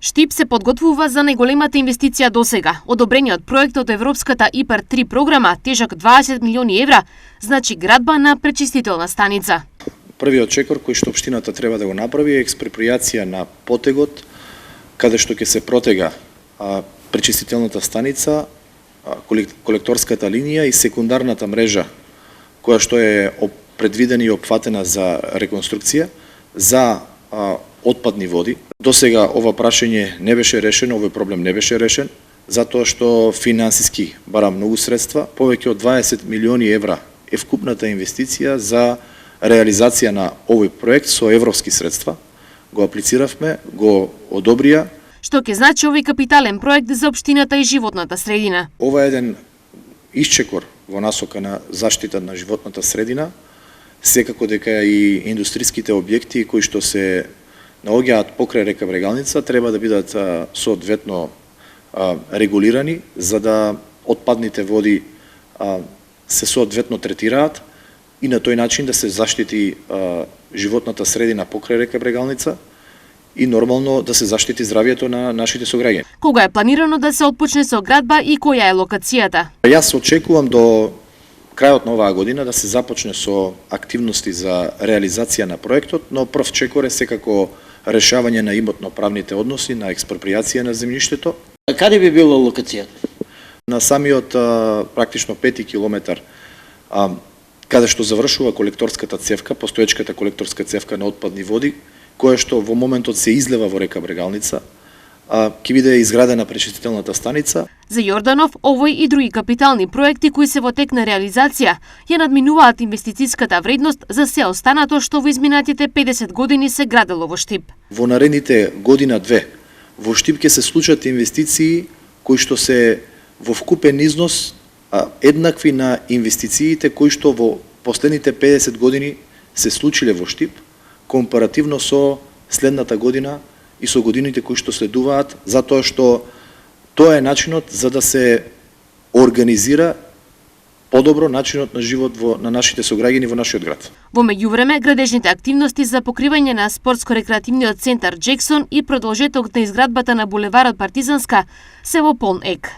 Штип се подготвува за најголемата инвестиција досега. Одобрениот проект од Европската ИПАР 3 програма, тежок 20 милиони евра, значи градба на пречистителна станица. Првиот чекор кој што општината треба да го направи е експроприација на потегот, каде што ќе се протега пречистителната станица, колекторската линија и секундарната мрежа, која што е предвидена и опфатена за реконструкција, за отпадни води. Досега ова прашање не беше решено, овој проблем не беше решен, затоа што финансиски бара многу средства, повеќе од 20 милиони евра е вкупната инвестиција за реализација на овој проект со европски средства. Го аплициравме, го одобрија. Што ќе значи овој капитален проект за општината и животната средина? Ова е еден исчекор во насока на заштита на животната средина, секако дека и индустриските објекти кои што се наоѓаат покрај река Брегалница треба да бидат соодветно регулирани, за да отпадните води се соодветно третираат и на тој начин да се заштити животната средина покрај река Брегалница и нормално да се заштити здравјето на нашите сограѓани. Кога е планирано да се отпочне со градба и која е локацијата? Јас очекувам до крајот на оваа година да се започне со активности за реализација на проектот, но прв чекор е секако решавање на имотно-правните односи, на експроприација на земјиштето. А каде би била локацијата? На самиот практично 5 километар каде што завршува колекторската цевка, постоечката колекторска цевка на отпадни води, која што во моментот се излева во река Брегалница, ќе биде изградена пречистителната станица. За Јорданов, овој и други капитални проекти кои се во тек на реализација ја надминуваат инвестициската вредност за се останато што во изминатите 50 години се градело во Штип. Во наредните година-две во Штип ќе се случат инвестиции кои што се во вкупен износ еднакви на инвестициите кои што во последните 50 години се случиле во Штип, компаративно со следната година и со годините кои што следуваат, затоа што тоа е начинот за да се организира подобро начинот на живот на нашите сограѓани во нашиот град. Во меѓувреме, градежните активности за покривање на спортско-рекреативниот центар Джексон и продолжеток на изградбата на булеварот Партизанска се во полн ек.